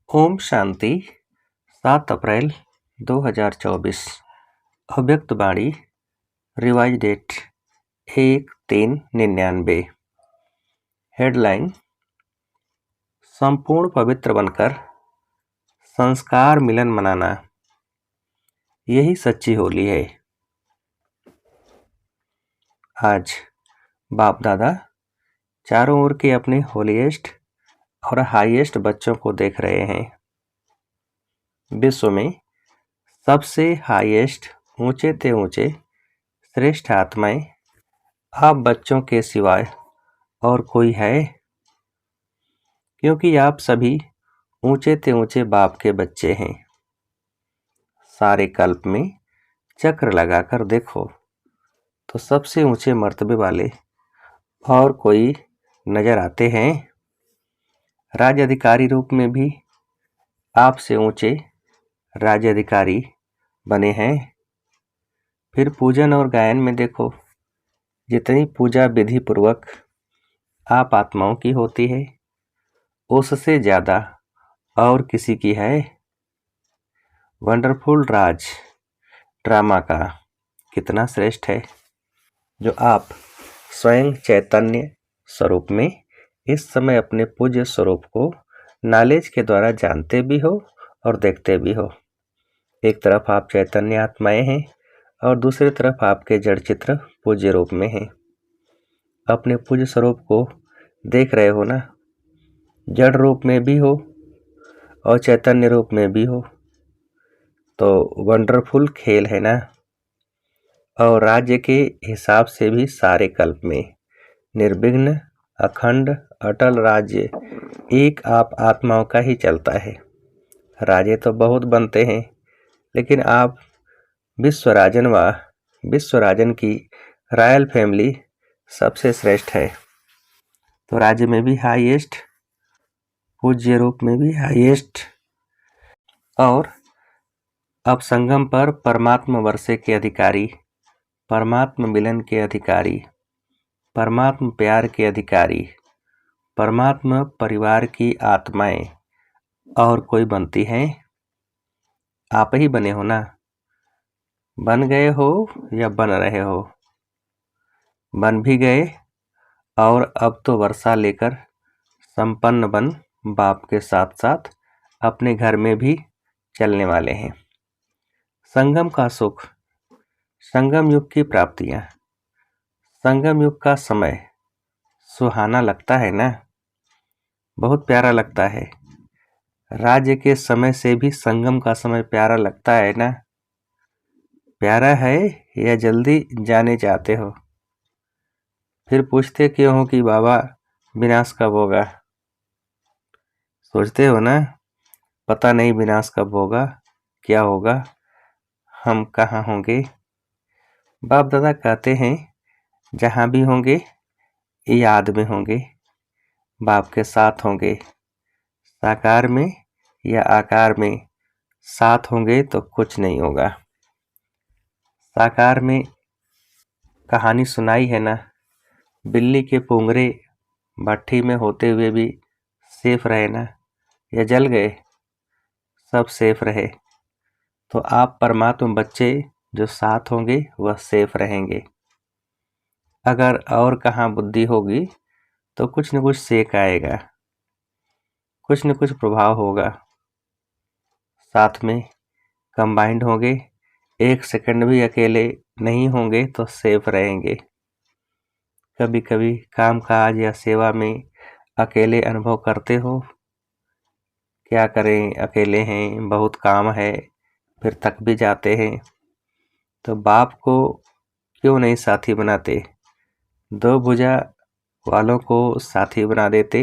ओम शांति। 7 अप्रैल 2024। अव्यक्त वाणी। Revise date 1/3/99। Headline: संपूर्ण पवित्र बनकर संस्कार मिलन मनाना, यही सच्ची होली है। आज बाप दादा चारों ओर के अपने होलीएस्ट और हाईएस्ट बच्चों को देख रहे हैं। विश्व में सबसे हाईएस्ट, ऊंचे ते ऊंचे श्रेष्ठ आत्माएं आप बच्चों के सिवाय और कोई है? क्योंकि आप सभी ऊंचे ते ऊंचे बाप के बच्चे हैं। सारे कल्प में चक्र लगाकर देखो तो सबसे ऊंचे मर्तबे वाले और कोई नजर आते हैं? राज्य अधिकारी रूप में भी आपसे ऊंचे राज्य अधिकारी बने हैं। फिर पूजन और गायन में देखो, जितनी पूजा विधि पूर्वक आप आत्माओं की होती है, उससे ज्यादा और किसी की है? वंडरफुल राज ड्रामा का कितना श्रेष्ठ है, जो आप स्वयं चैतन्य स्वरूप में इस समय अपने पूज्य स्वरूप को नॉलेज के द्वारा जानते भी हो और देखते भी हो। एक तरफ आप चैतन्य आत्माएं हैं और दूसरी तरफ आपके जड़ चित्र पूज्य रूप में हैं। अपने पूज्य स्वरूप को देख रहे हो ना, जड़ रूप में भी हो और चैतन्य रूप में भी हो, तो वंडरफुल खेल है ना। और राज्य के हिसाब से भी सारे कल्प में निर्विघ्न अखंड अटल राज्य एक आप आत्माओं का ही चलता है। राजे तो बहुत बनते हैं, लेकिन आप विश्वराजन की रॉयल फैमिली सबसे श्रेष्ठ है। तो राज्य में भी हाईएस्ट, पूज्य रूप में भी हाईएस्ट, और अब संगम पर परमात्मा वर्षे के अधिकारी, परमात्मा मिलन के अधिकारी, परमात्मा प्यार के अधिकारी, परमात्मा परिवार की आत्माएं और कोई बनती हैं? आप ही बने हो ना। बन गए हो या बन रहे हो? बन भी गए और अब तो वर्षा लेकर संपन्न बन बाप के साथ साथ अपने घर में भी चलने वाले हैं। संगम का सुख, संगम युग की प्राप्तियां, संगम युग का समय सुहाना लगता है ना, बहुत प्यारा लगता है। राज्य के समय से भी संगम का समय प्यारा लगता है ना। प्यारा है या जल्दी जाने चाहते हो? फिर पूछते क्यों हो कि बाबा विनाश कब होगा? सोचते हो ना, पता नहीं विनाश कब होगा, क्या होगा, हम कहाँ होंगे। बाप दादा कहते हैं जहाँ भी होंगे याद में होंगे, बाप के साथ होंगे। साकार में या आकार में साथ होंगे तो कुछ नहीं होगा। साकार में कहानी सुनाई है ना, बिल्ली के पुंगरे भट्ठी में होते हुए भी सेफ रहे ना, या जल गए? सब सेफ रहे। तो आप परमात्मा बच्चे जो साथ होंगे वह सेफ रहेंगे। अगर और कहाँ बुद्धि होगी तो कुछ न कुछ सेक आएगा, कुछ न कुछ प्रभाव होगा। साथ में कंबाइंड होंगे, एक सेकंड भी अकेले नहीं होंगे तो सेफ रहेंगे। कभी कभी काम काज या सेवा में अकेले अनुभव करते हो, क्या करें, अकेले हैं, बहुत काम है, फिर थक भी जाते हैं। तो बाप को क्यों नहीं साथी बनाते? 2 भुजा वालों को साथी बना देते,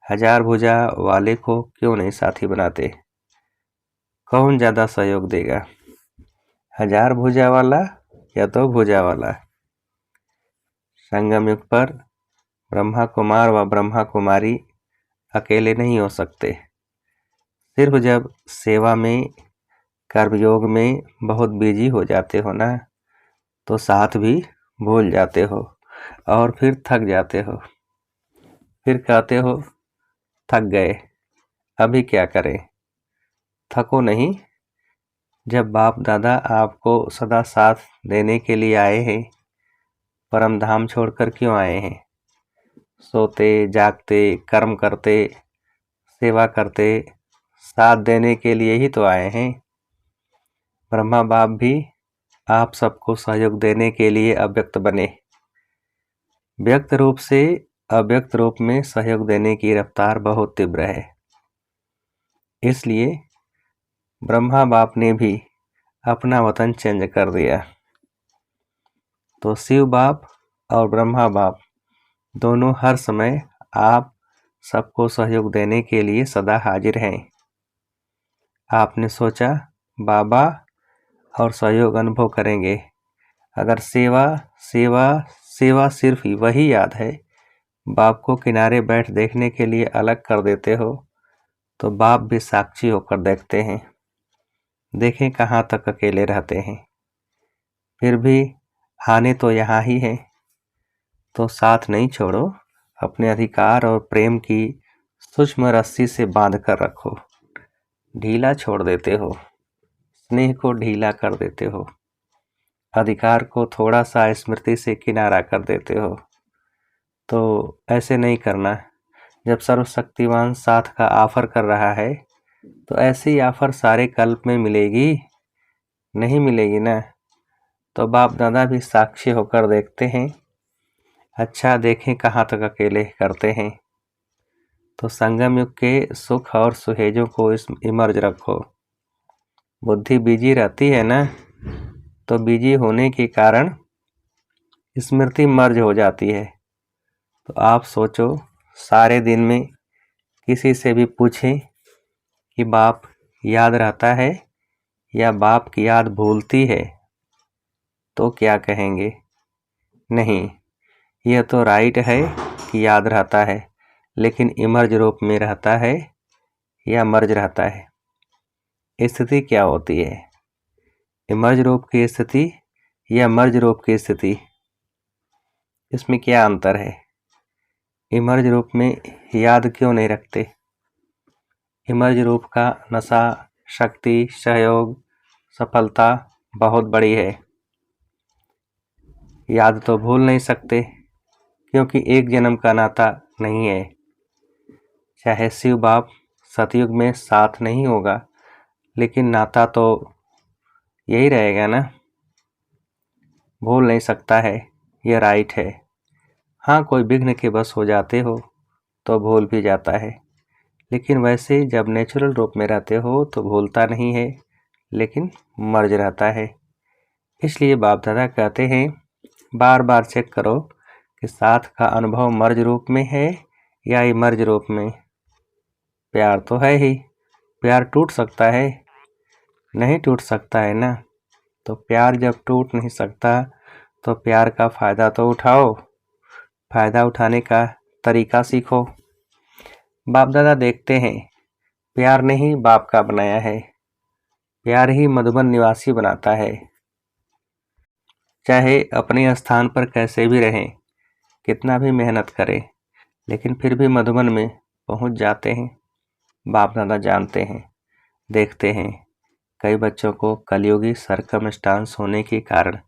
1000 भुजा वाले को क्यों नहीं साथी बनाते? कौन ज्यादा सहयोग देगा, 1000 भुजा वाला या 2 भुजा वाला? संगम युग पर ब्रह्मा कुमार व ब्रह्मा कुमारी अकेले नहीं हो सकते। सिर्फ जब सेवा में, कर्मयोग में बहुत बिजी हो जाते हो ना, तो साथ भी भूल जाते हो और फिर थक जाते हो। फिर कहते हो थक गए, अभी क्या करें, थको नहीं। जब बाप दादा आपको सदा साथ देने के लिए आए हैं, परम धाम छोड़कर क्यों आए हैं? सोते जागते कर्म करते सेवा करते साथ देने के लिए ही तो आए हैं। ब्रह्मा बाप भी आप सबको सहयोग देने के लिए अव्यक्त बने। व्यक्त रूप से अव्यक्त रूप में सहयोग देने की रफ्तार बहुत तीव्र है। इसलिए ब्रह्मा बाप ने भी अपना वतन चेंज कर दिया। तो शिव बाप और ब्रह्मा बाप दोनों हर समय आप सबको सहयोग देने के लिए सदा हाजिर हैं। आपने सोचा बाबा और सहयोग अनुभव करेंगे। अगर सेवा सेवा सेवा सिर्फ वही याद है, बाप को किनारे बैठ देखने के लिए अलग कर देते हो, तो बाप भी साक्षी होकर देखते हैं। देखें कहाँ तक अकेले रहते हैं। फिर भी आने तो यहाँ ही हैं, तो साथ नहीं छोड़ो। अपने अधिकार और प्रेम की सूक्ष्म रस्सी से बांध कर रखो। ढीला छोड़ देते हो, स्नेह को ढीला कर देते हो, अधिकार को थोड़ा सा स्मृति से किनारा कर देते हो। तो ऐसे नहीं करना। जब सर्वशक्तिमान साथ का ऑफर कर रहा है, तो ऐसी ऑफर सारे कल्प में मिलेगी? नहीं मिलेगी ना। तो बाप दादा भी साक्षी होकर देखते हैं। अच्छा, देखें कहाँ तक अकेले करते हैं। तो संगम युग के सुख और सुहेजों को इमर्ज रखो। बुद्धि बिजी रहती है ना, तो बिजी होने के कारण स्मृति मर्ज हो जाती है। तो आप सोचो, सारे दिन में किसी से भी पूछें कि बाप याद रहता है या बाप की याद भूलती है, तो क्या कहेंगे? नहीं, यह तो राइट है कि याद रहता है, लेकिन इमर्ज रूप में रहता है या मर्ज रहता है? स्थिति क्या होती है? इमर्ज रूप की स्थिति या मर्ज रूप की स्थिति, इसमें क्या अंतर है? इमर्ज रूप में याद क्यों नहीं रखते? इमर्ज रूप का नशा, शक्ति, सहयोग, सफलता बहुत बड़ी है। याद तो भूल नहीं सकते, क्योंकि एक जन्म का नाता नहीं है। चाहे शिव बाप सतयुग में साथ नहीं होगा, लेकिन नाता तो यही रहेगा ना। भूल नहीं सकता है, यह राइट है। हाँ, कोई विघ्न के बस हो जाते हो तो भूल भी जाता है, लेकिन वैसे जब नेचुरल रूप में रहते हो तो भूलता नहीं है, लेकिन मर्ज रहता है। इसलिए बाप दादा कहते हैं, बार बार चेक करो कि साथ का अनुभव मर्ज रूप में है या इमर्ज रूप में। प्यार तो है ही, प्यार टूट सकता है? नहीं टूट सकता है ना। तो प्यार जब टूट नहीं सकता, तो प्यार का फ़ायदा तो उठाओ। फ़ायदा उठाने का तरीका सीखो। बाप दादा देखते हैं, प्यार ने ही बाप का बनाया है। प्यार ही मधुबन निवासी बनाता है। चाहे अपने स्थान पर कैसे भी रहें, कितना भी मेहनत करें, लेकिन फिर भी मधुबन में पहुंच जाते हैं। बाप दादा जानते हैं, देखते हैं। कई बच्चों को कलयुगी सरकमस्टांस होने के कारण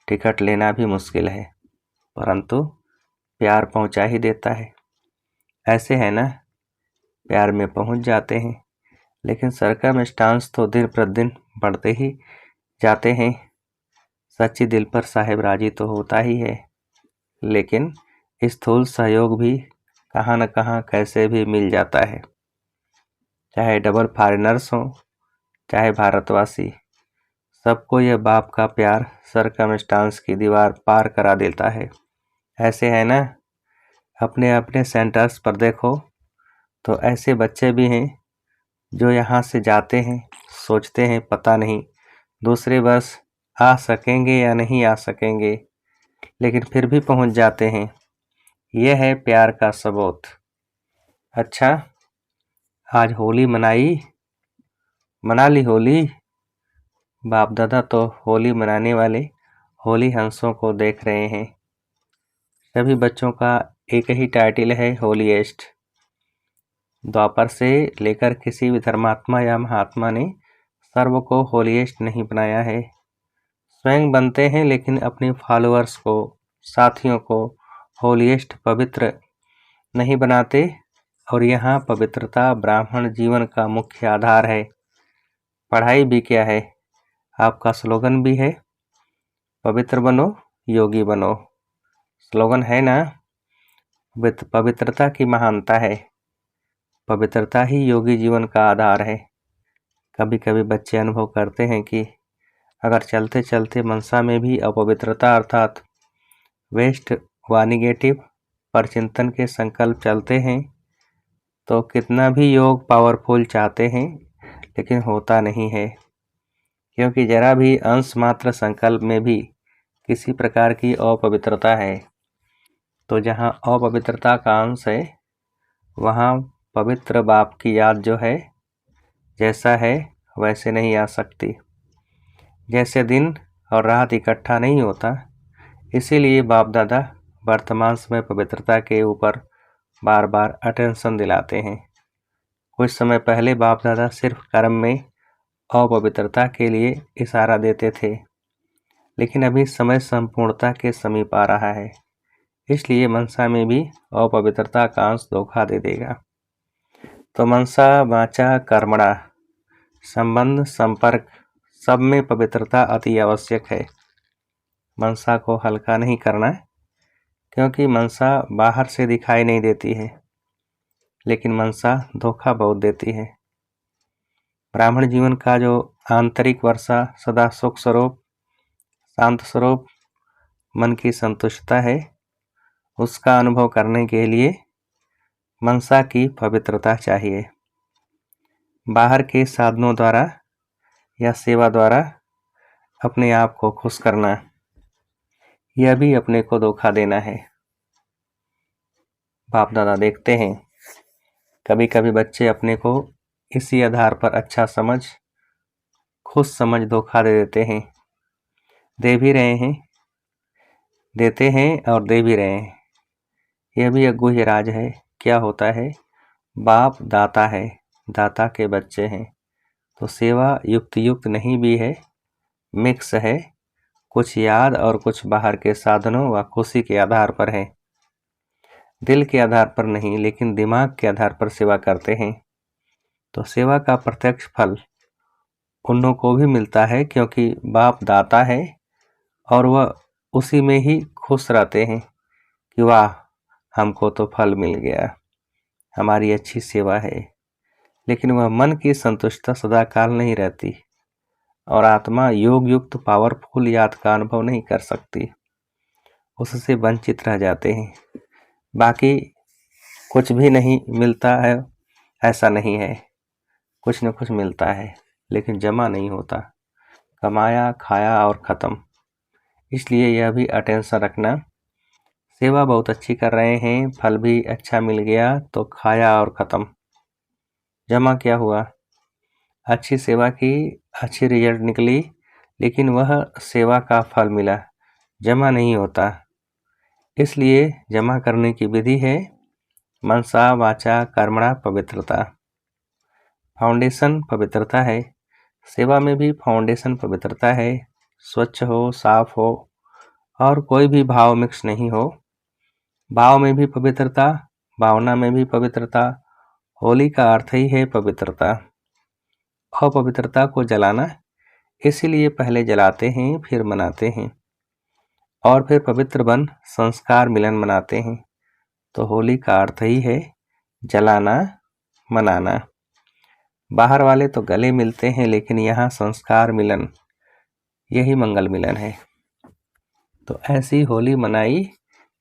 टिकट लेना भी मुश्किल है, परंतु प्यार पहुंचा ही देता है। ऐसे है ना, प्यार में पहुंच जाते हैं, लेकिन सरकमस्टांस तो दिन प्रतिदिन बढ़ते ही जाते हैं। सच्ची दिल पर साहेब राजी तो होता ही है, लेकिन स्थूल सहयोग भी कहाँ न कहाँ कैसे भी मिल जाता है। चाहे डबल फॉरेनर्स हों, चाहे भारतवासी, सबको यह बाप का प्यार सरकमस्टांस की दीवार पार करा देता है। ऐसे है ना। अपने अपने सेंटर्स पर देखो, तो ऐसे बच्चे भी हैं जो यहाँ से जाते हैं, सोचते हैं पता नहीं दूसरे बस आ सकेंगे या नहीं आ सकेंगे, लेकिन फिर भी पहुँच जाते हैं। यह है प्यार का सबूत। अच्छा, आज होली मना ली होली? बाप दादा तो होली मनाने वाले होली हंसों को देख रहे हैं। सभी बच्चों का एक ही टाइटल है, होलीएस्ट। द्वापर से लेकर किसी भी धर्मात्मा या महात्मा ने सर्व को होलीएस्ट नहीं बनाया है। स्वयं बनते हैं लेकिन अपने फॉलोअर्स को, साथियों को होलीएस्ट, पवित्र नहीं बनाते। और यहाँ पवित्रता ब्राह्मण जीवन का मुख्य आधार है। पढ़ाई भी क्या है, आपका स्लोगन भी है, पवित्र बनो योगी बनो। स्लोगन है ना, पवित्रता की महानता है, पवित्रता ही योगी जीवन का आधार है। कभी कभी बच्चे अनुभव करते हैं कि अगर चलते चलते मनसा में भी अपवित्रता अर्थात वेस्ट व निगेटिव पर चिंतन के संकल्प चलते हैं तो कितना भी योग पावरफुल चाहते हैं लेकिन होता नहीं है, क्योंकि जरा भी अंश मात्र संकल्प में भी किसी प्रकार की अपवित्रता है। तो जहाँ अपवित्रता का अंश है वहाँ पवित्र बाप की याद जो है जैसा है वैसे नहीं आ सकती। जैसे दिन और रात इकट्ठा नहीं होता, इसीलिए बाप दादा वर्तमान समय पवित्रता के ऊपर बार बार अटेंशन दिलाते हैं। कुछ समय पहले बाप दादा सिर्फ कर्म में अपवित्रता के लिए इशारा देते थे, लेकिन अभी समय संपूर्णता के समीप आ रहा है, इसलिए मनसा में भी अपवित्रता का अंश धोखा दे देगा। तो मनसा वाचा कर्मणा, संबंध संपर्क सब में पवित्रता अति आवश्यक है। मनसा को हल्का नहीं करना, क्योंकि मनसा बाहर से दिखाई नहीं देती है, लेकिन मनसा धोखा बहुत देती है। ब्राह्मण जीवन का जो आंतरिक वर्षा सदा सुख स्वरूप, शांत स्वरूप, मन की संतुष्टता है, उसका अनुभव करने के लिए मनसा की पवित्रता चाहिए। बाहर के साधनों द्वारा या सेवा द्वारा अपने आप को खुश करना, यह भी अपने को धोखा देना है। बाप दादा देखते हैं कभी कभी बच्चे अपने को इसी आधार पर अच्छा समझ, खुश समझ धोखा दे देते हैं, दे भी रहे हैं, देते हैं और दे भी रहे हैं। यह भी एक गुह्य राज है। क्या होता है, बाप दाता है, दाता के बच्चे हैं, तो सेवा युक्त युक्त नहीं भी है, मिक्स है, कुछ याद और कुछ बाहर के साधनों व खुशी के आधार पर है। दिल के आधार पर नहीं, लेकिन दिमाग के आधार पर सेवा करते हैं, तो सेवा का प्रत्यक्ष फल उन को भी मिलता है, क्योंकि बाप दाता है और वह उसी में ही खुश रहते हैं कि वाह हमको तो फल मिल गया, हमारी अच्छी सेवा है। लेकिन वह मन की संतुष्टता सदाकाल नहीं रहती और आत्मा योग युक्त पावरफुल याद का अनुभव नहीं कर सकती, उससे वंचित रह जाते हैं। बाकी कुछ भी नहीं मिलता है ऐसा नहीं है, कुछ न कुछ मिलता है, लेकिन जमा नहीं होता, कमाया खाया और ख़त्म। इसलिए यह भी अटेंशन रखना, सेवा बहुत अच्छी कर रहे हैं, फल भी अच्छा मिल गया तो खाया और ख़त्म, जमा क्या हुआ। अच्छी सेवा की, अच्छी रिजल्ट निकली, लेकिन वह सेवा का फल मिला, जमा नहीं होता। इसलिए जमा करने की विधि है मनसा वाचा कर्मणा पवित्रता। फाउंडेशन पवित्रता है, सेवा में भी फाउंडेशन पवित्रता है, स्वच्छ हो, साफ हो और कोई भी भाव मिक्स नहीं हो। भाव में भी पवित्रता, भावना में भी पवित्रता। होली का अर्थ ही है पवित्रता। अपवित्रता को जलाना, इसीलिए पहले जलाते हैं फिर मनाते हैं और फिर पवित्र बन संस्कार मिलन मनाते हैं। तो होली का अर्थ ही है जलाना, मनाना। बाहर वाले तो गले मिलते हैं, लेकिन यहाँ संस्कार मिलन, यही मंगल मिलन है। तो ऐसी होली मनाई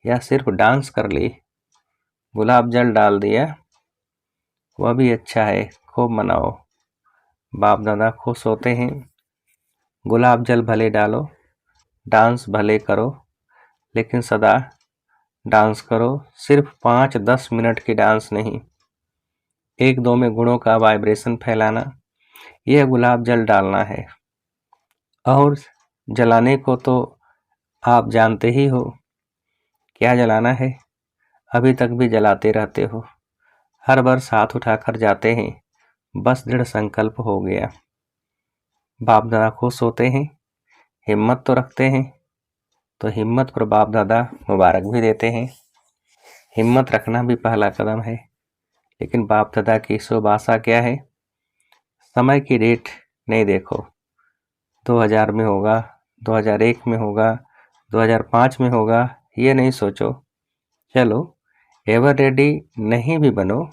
या सिर्फ डांस कर ली, गुलाब जल डाल दिया, वह भी अच्छा है, खूब मनाओ, बाप दादा खुश होते हैं। गुलाब जल भले डालो, डांस भले करो, लेकिन सदा डांस करो, सिर्फ 5-10 मिनट की डांस नहीं, 1-2 में गुणों का वाइब्रेशन फैलाना, यह गुलाब जल डालना है। और जलाने को तो आप जानते ही हो क्या जलाना है, अभी तक भी जलाते रहते हो। हर वर्ष हाथ उठाकर जाते हैं, बस दृढ़ संकल्प हो गया। बाप दादा खुश होते हैं, हिम्मत तो रखते हैं, तो हिम्मत पर बाप दादा मुबारक भी देते हैं। हिम्मत रखना भी पहला कदम है, लेकिन बाप दादा की शुभ आशा क्या है? समय की डेट नहीं देखो, 2000 में होगा, 2001 में होगा, 2005 में होगा, ये नहीं सोचो। चलो एवर रेडी नहीं भी बनो,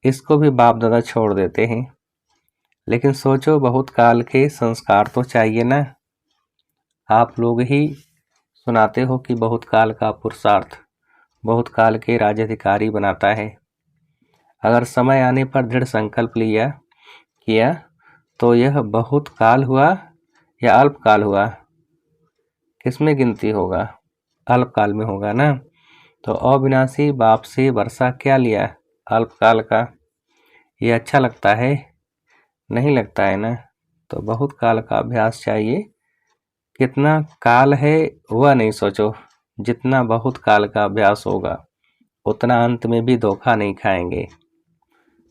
इसको भी बाप दादा छोड़ देते हैं, लेकिन सोचो बहुत काल के संस्कार तो चाहिए ना। आप लोग ही सुनाते हो कि बहुत काल का पुरुषार्थ बहुत काल के राजाधिकारी बनाता है। अगर समय आने पर दृढ़ संकल्प किया तो यह बहुत काल हुआ या अल्पकाल हुआ? किसमें गिनती होगा? अल्पकाल में होगा ना। तो अविनाशी बाप से वर्षा क्या लिया? अल्पकाल का। ये अच्छा लगता है? नहीं लगता है ना। तो बहुत काल का अभ्यास चाहिए। कितना काल है वह नहीं सोचो, जितना बहुत काल का अभ्यास होगा उतना अंत में भी धोखा नहीं खाएंगे।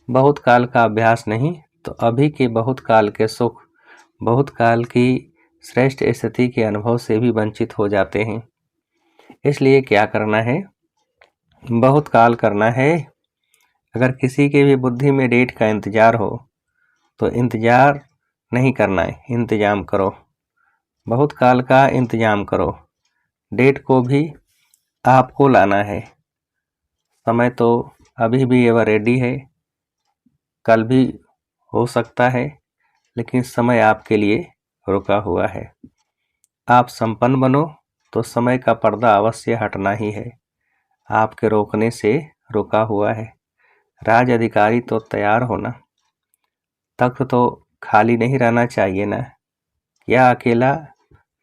बहुत काल का अभ्यास नहीं तो अभी के बहुत काल के सुख, बहुत काल की श्रेष्ठ स्थिति के अनुभव से भी वंचित हो जाते हैं। इसलिए क्या करना है? बहुत काल करना है। अगर किसी के भी बुद्धि में डेट का इंतजार हो तो इंतजार नहीं करना है, इंतजाम करो। बहुत काल का इंतजाम करो, डेट को भी आपको लाना है। समय तो अभी भी एवर रेडी है, कल भी हो सकता है, लेकिन समय आपके लिए रुका हुआ है। आप संपन्न बनो तो समय का पर्दा अवश्य हटना ही है, आपके रोकने से रुका हुआ है। राज अधिकारी तो तैयार होना, तख्त तो खाली नहीं रहना चाहिए ना। क्या अकेला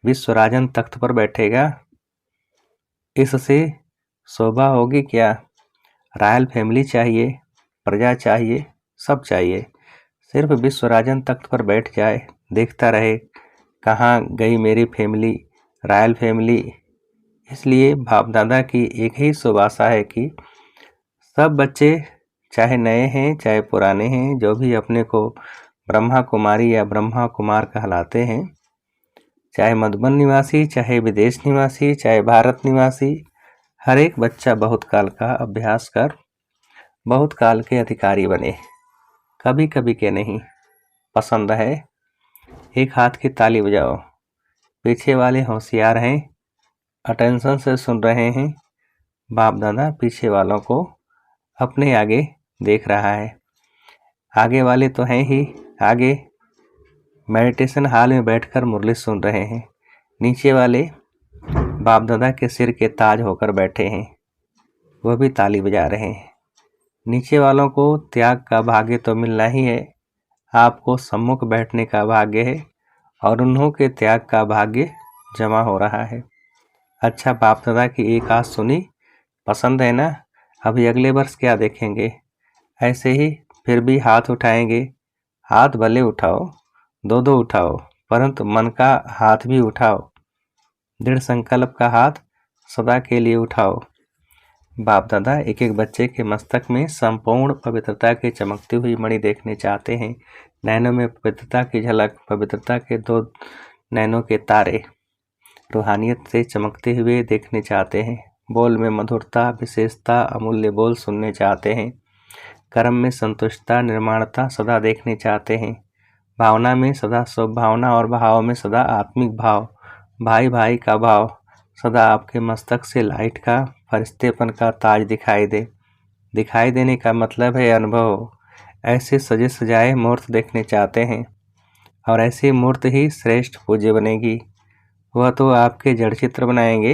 विश्वराजन तख्त पर बैठेगा? इससे शोभा होगी क्या? रॉयल फैमिली चाहिए, प्रजा चाहिए, सब चाहिए। सिर्फ विश्वराजन तख्त पर बैठ जाए, देखता रहे कहाँ गई मेरी फैमिली, रॉयल फैमिली। इसलिए बाप दादा की एक ही शुभ आशा है कि सब बच्चे चाहे नए हैं चाहे पुराने हैं, जो भी अपने को ब्रह्मा कुमारी या ब्रह्मा कुमार कहलाते हैं, चाहे मधुबन निवासी, चाहे विदेश निवासी, चाहे भारत निवासी, हर एक बच्चा बहुत काल का अभ्यास कर बहुत काल के अधिकारी बने। कभी कभी के नहीं। पसंद है? एक हाथ की ताली बजाओ। पीछे वाले होशियार हैं, अटेंशन से सुन रहे हैं। बाप दादा पीछे वालों को अपने आगे देख रहा है। आगे वाले तो हैं ही आगे, मेडिटेशन हॉल में बैठकर मुरली सुन रहे हैं। नीचे वाले बाप दादा के सिर के ताज होकर बैठे हैं, वह भी ताली बजा रहे हैं। नीचे वालों को त्याग का भाग्य तो मिलना ही है, आपको सम्मुख बैठने का भाग्य है और उन्हों के त्याग का भाग्य जमा हो रहा है। अच्छा, बाप दादा की एक आस सुनी, पसंद है ना? अभी अगले वर्ष क्या देखेंगे? ऐसे ही फिर भी हाथ उठाएंगे। हाथ भले उठाओ, दो दो उठाओ, परंतु मन का हाथ भी उठाओ। दृढ़ संकल्प का हाथ सदा के लिए उठाओ। बाप दादा एक एक बच्चे के मस्तक में संपूर्ण पवित्रता की चमकती हुई मणि देखने चाहते हैं। नैनों में पवित्रता की झलक, पवित्रता के 2 नैनों के तारे रूहानियत से चमकते हुए देखने चाहते हैं। बोल में मधुरता, विशेषता, अमूल्य बोल सुनने चाहते हैं। कर्म में संतुष्टता, निर्माणता सदा देखने चाहते हैं। भावना में सदा शुभ भावना और भाव में सदा आत्मिक भाव, भाई भाई का भाव सदा आपके मस्तक से लाइट का, फरिश्तेपन का ताज दिखाई देने का मतलब है अनुभव। ऐसे सजे सजाए मूर्त देखने चाहते हैं और ऐसी मूर्त ही श्रेष्ठ पूज्य बनेगी। वह तो आपके जड़ चित्र बनाएंगे,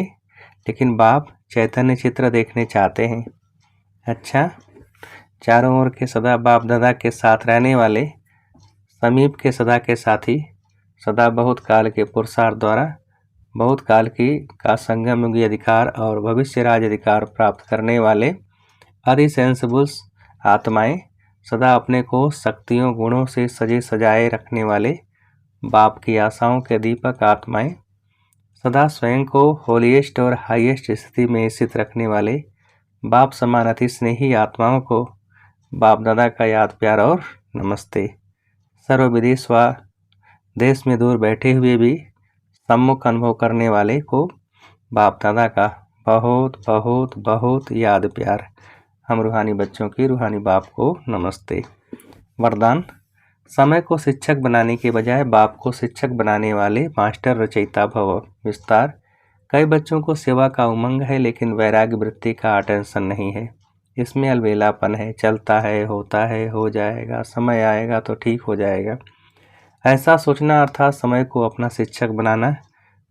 लेकिन बाप चैतन्य चित्र देखने चाहते हैं। अच्छा, चारों ओर के सदा बाप दादा के साथ रहने वाले, समीप के सदा के साथी, सदा बहुत काल के पुरुषार्थ द्वारा बहुत काल का संगम युगी अधिकार और भविष्य राज अधिकार प्राप्त करने वाले आदि सेंसिबल्स आत्माएं, सदा अपने को शक्तियों गुणों से सजे सजाए रखने वाले बाप की आशाओं के दीपक आत्माएं, सदा स्वयं को होलीएस्ट और हाईएस्ट स्थिति में स्थित रखने वाले बाप समान अति स्नेही आत्माओं को बाप दादा का याद प्यार और नमस्ते। सर्वविधि स्वा देश में दूर बैठे हुए भी सम्मुख अनुभव करने वाले को बाप दादा का बहुत बहुत बहुत याद प्यार। हम रूहानी बच्चों की रूहानी बाप को नमस्ते। वरदान, समय को शिक्षक बनाने के बजाय बाप को शिक्षक बनाने वाले मास्टर रचयिता भव। विस्तार, कई बच्चों को सेवा का उमंग है लेकिन वैराग्य वृत्ति का अटेंशन नहीं है। इसमें अलबेलापन है, चलता है, होता है, हो जाएगा, समय आएगा तो ठीक हो जाएगा, ऐसा सोचना अर्थात समय को अपना शिक्षक बनाना।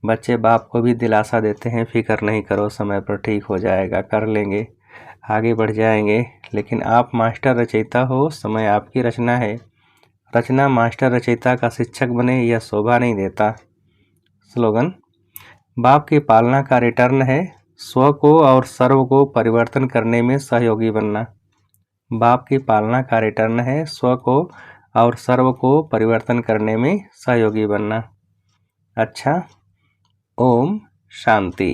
बच्चे बाप को भी दिलासा देते हैं, फिक्र नहीं करो, समय पर ठीक हो जाएगा, कर लेंगे, आगे बढ़ जाएंगे। लेकिन आप मास्टर रचयिता हो, समय आपकी रचना है। रचना मास्टर रचयिता का शिक्षक बने यह शोभा नहीं देता। स्लोगन, बाप की पालना का रिटर्न है स्व को और सर्व को परिवर्तन करने में सहयोगी बनना। बाप की पालना का रिटर्न है स्व को और सर्व को परिवर्तन करने में सहयोगी बनना। अच्छा, ओम शांति।